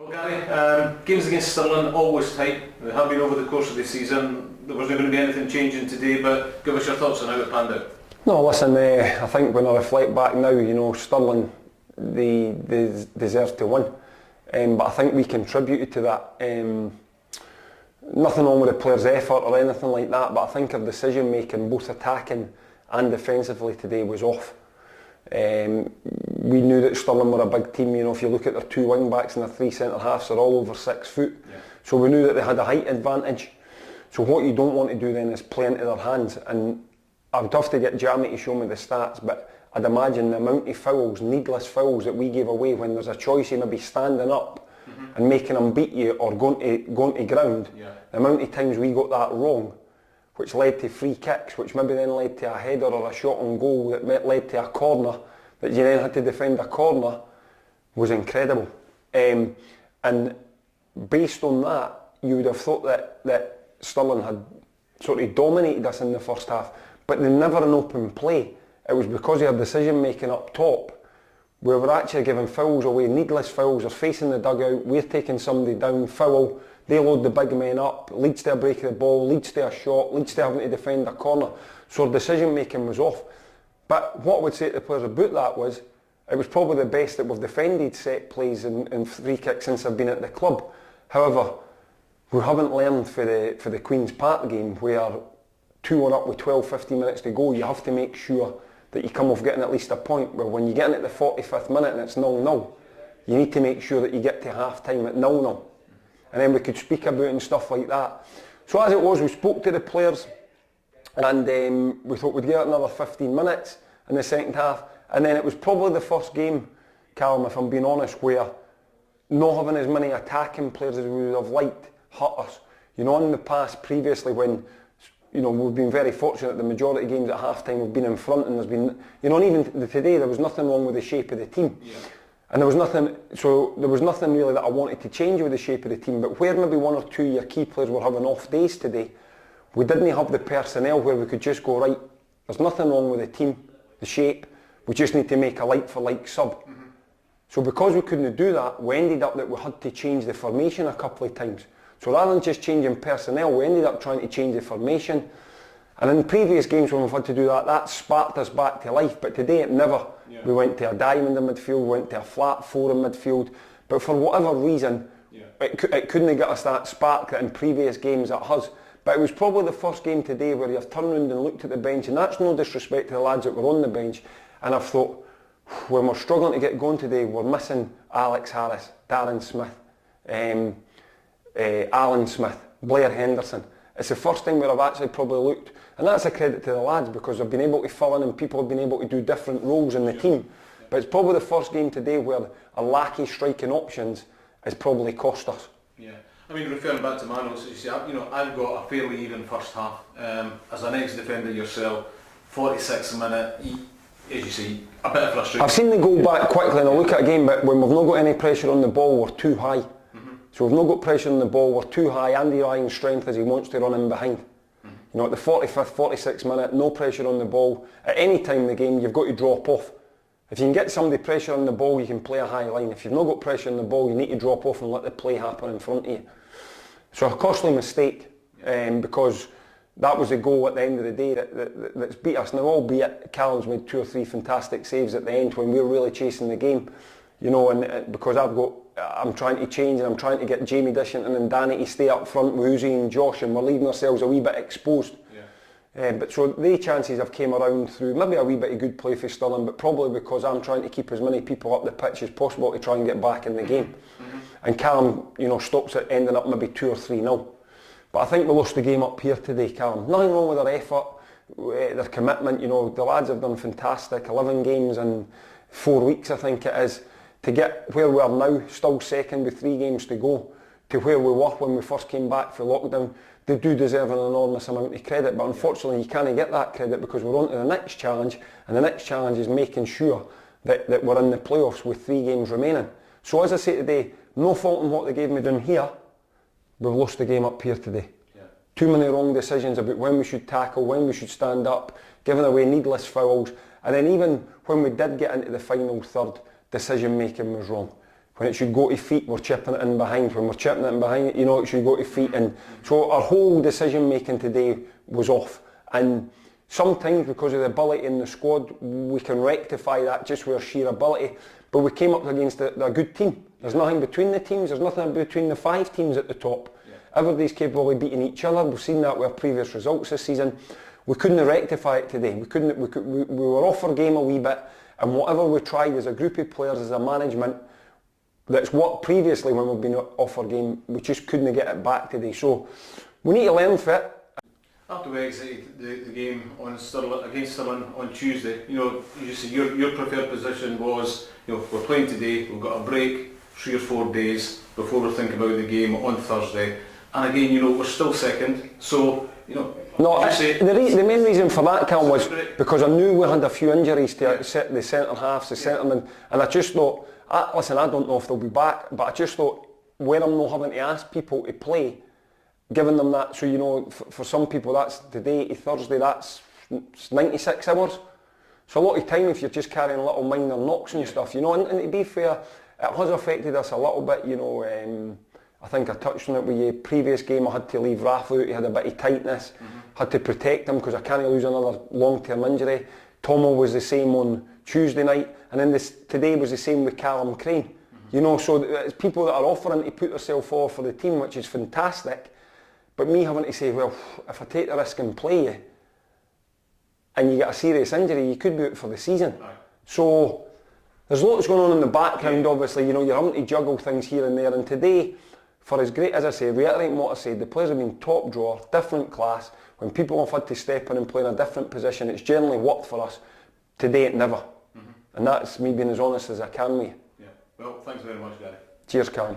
Well, Gary, games against Stirling always tight. They have been over the course of the season. There wasn't going to be anything changing today, but give us your thoughts on how it panned out. No, listen, I think when I reflect back now, Stirling, they deserve to win. But I think we contributed to that. Nothing wrong with the players' effort or anything like that, but I think our decision making, both attacking and defensively today, was off. We knew that Stirling were a big team. If you look at their two wing backs and their three centre halves, they're all over 6 foot. Yeah. So we knew that they had a height advantage. So what you don't want to do then is play into their hands. And I would have to get Jamie to show me the stats, but I'd imagine the amount of fouls, needless fouls, that we gave away when there's a choice of maybe standing up and making them beat you or going to ground. Yeah. The amount of times we got that wrong, which led to free kicks, which maybe then led to a header or a shot on goal that led to a corner, that you then had to defend a corner, was incredible. And based on that, you would have thought that Stirling had sort of dominated us in the first half, but they never in open play. It was because of our decision making up top. We were actually giving fouls away, needless fouls. They're facing the dugout, we're taking somebody down, foul, they load the big men up, leads to a break of the ball, leads to a shot, leads to having to defend a corner. So our decision making was off. But what I would say to the players about that was, it was probably the best that we've defended set plays and free kicks since I've been at the club. However, we haven't learned for the Queen's Park game, where 2-1 up with 12-15 minutes to go, you have to make sure that you come off getting at least a point. Well, when you get in at the 45th minute and it's 0-0, you need to make sure that you get to half time at 0-0. And then we could speak about and stuff like that. So as it was, we spoke to the players, and we thought we'd get another 15 minutes in the second half. And then it was probably the first game, Callum, if I'm being honest, where not having as many attacking players as we would have liked hurt us. In the past previously, when we've been very fortunate, the majority of games at half-time we've been in front, and there's been, and even today there was nothing wrong with the shape of the team. Yeah. And there was nothing really that I wanted to change with the shape of the team, but where maybe one or two of your key players were having off days today, we didn't have the personnel where we could just go, right, there's nothing wrong with the team, the shape, we just need to make a like-for-like sub. Mm-hmm. So because we couldn't do that, we ended up that we had to change the formation a couple of times. So rather than just changing personnel, we ended up trying to change the formation. And in previous games when we've had to do that, that sparked us back to life. But today it never. Yeah. We went to a diamond in midfield, we went to a flat four in midfield. But for whatever reason, it couldn't get us that spark that in previous games it has. But it was probably the first game today where you've turned around and looked at the bench, and that's no disrespect to the lads that were on the bench, and I've thought, when we're struggling to get going today, we're missing Alex Harris, Darren Smith, Alan Smith, Blair Henderson. It's the first time where I've actually probably looked, and that's a credit to the lads because they've been able to fill in and people have been able to do different roles in the team. But it's probably the first game today where a lack of striking options has probably cost us. Yeah, I mean, referring back to my notes, you see, I've got a fairly even first half. As an ex-defender yourself, 46 a minute, as you see, a bit of frustration. I've seen the goal back quickly and I look at it again, but when we've not got any pressure on the ball, we're too high. So we've not got pressure on the ball, we're too high. Andy Ryan's strength is he wants to run in behind. At the 45th, 46th minute, no pressure on the ball. At any time in the game, you've got to drop off. If you can get somebody pressure on the ball, you can play a high line. If you've not got pressure on the ball, you need to drop off and let the play happen in front of you. So a costly mistake, because that was the goal at the end of the day that's beat us. Now, albeit Callum's made 2 or 3 fantastic saves at the end when we were really chasing the game, and because I'm trying to change and I'm trying to get Jamie Dishington and Danny to stay up front with Uzi and Josh, and we're leaving ourselves a wee bit exposed. Yeah. But so the chances have came around through maybe a wee bit of good play for Stirling, but probably because I'm trying to keep as many people up the pitch as possible to try and get back in the game. Mm-hmm. And Callum, stops it ending up maybe 2 or 3-0. But I think we lost the game up here today, Callum. Nothing wrong with their effort, their commitment. The lads have done fantastic. 11 games in 4 weeks, I think it is. To get where we are now, still second with 3 games to go, to where we were when we first came back for lockdown, they do deserve an enormous amount of credit. But unfortunately, you can't get that credit because we're on to the next challenge, and the next challenge is making sure that we're in the playoffs with 3 games remaining. So as I say today, no fault in what they gave me down here, we've lost the game up here today. Yeah. Too many wrong decisions about when we should tackle, when we should stand up, giving away needless fouls, and then even when we did get into the final third, decision making was wrong. When it should go to feet, we're chipping it in behind. When we're chipping it in behind, you know, it should go to feet. And so our whole decision making today was off. And sometimes because of the ability in the squad, we can rectify that just with our sheer ability. But we came up against a good team. There's nothing between the teams. There's nothing between the 5 teams at the top. Yeah. Everybody's capable of beating each other. We've seen that with our previous results this season. We couldn't rectify it today. We were off our game a wee bit. And whatever we tried as a group of players, as a management, that's worked previously when we've been off our game, we just couldn't get it back today. So we need to learn from it. After we exited the game on against Stirling on Tuesday, you know, you see your preferred position was, you know, we're playing today, we've got a break 3 or 4 days before we think about the game on Thursday, and again, you know, we're still second, so, you know. No, the main reason for that, Cal, was because I knew we had a few injuries to the centre halves, the centremen, and I just thought, listen, I don't know if they'll be back, but I just thought, where I'm not having to ask people to play, giving them that, so you know, for some people that's today to Thursday, that's 96 hours. So a lot of time if you're just carrying little minor knocks and stuff, you know, and to be fair, it has affected us a little bit, you know. I think I touched on it with you. Previous game I had to leave Rafa out, he had a bit of tightness, had to protect him because I can't lose another long-term injury. Tomo was the same on Tuesday night, and then today was the same with Callum Crane. You know, so it's people that are offering to put themselves forward for the team, which is fantastic. But me having to say, well, if I take the risk and play you, and you get a serious injury, you could be out for the season. Right. So there's lots going on in the background, obviously, you know, you're having to juggle things here and there, and today, for as great as I say, reiterating what I said, the players have been top drawer, different class. When people have had to step in and play in a different position, it's generally worked for us. Today it never. And that's me being as honest as I can with you. Yeah. Well, thanks very much, Gary. Cheers, Callum.